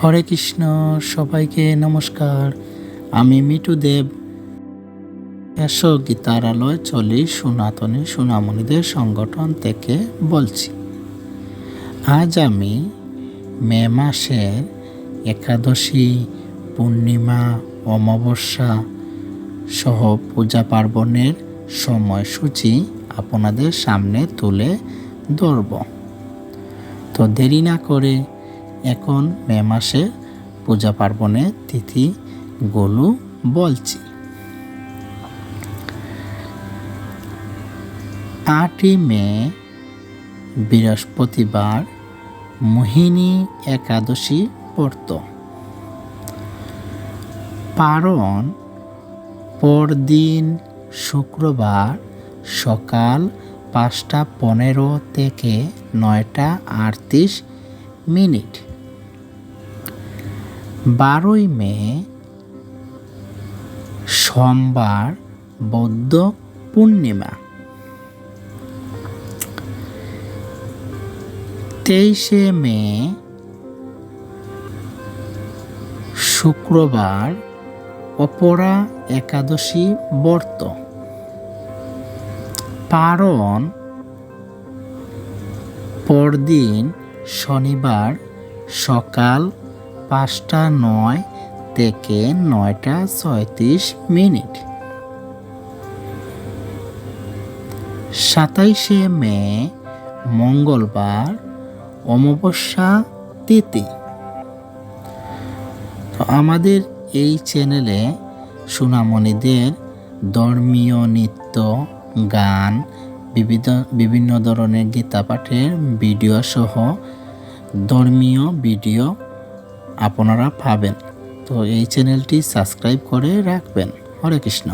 হরে কৃষ্ণ, সবাইকে নমস্কার। আমি মিঠু দেব। এসো গীতার আলোয় চলি সনাতনী সোনামণিদের সংগঠন থেকে বলছি। আজ আমি মে মাসের একাদশী, পূর্ণিমা, অমাবস্যা সহ পূজা পার্বণের সময়সূচি আপনাদের সামনে তুলে ধরব। তো দেরি না করে এখন মে মাসে পূজা পার্বণের তিথিগুলো বলছি। 8ই মে বৃহস্পতিবার মোহিনী একাদশী ব্রত পারণ পরদিন শুক্রবার সকাল 5:15 থেকে 9:38। 12ই মে সোমবার বৌদ্ধ পূর্ণিমা। 23শে মে শুক্রবার অপরা একাদশী ব্রত পারণ পরদিন শনিবার সকাল 5:09 থেকে 9:36। 27শে মে মঙ্গলবার অমাবস্যা তিথি। আমাদের এই চ্যানেলে সোনামণিদের ধর্মীয় নৃত্য, গান, বিভিন্ন ধরনের গীতা পাঠের ভিডিও সহ ধর্মীয় ভিডিও আপনারা পাবেন। তো এই চ্যানেলটি সাবস্ক্রাইব করে রাখবেন। হরে কৃষ্ণ।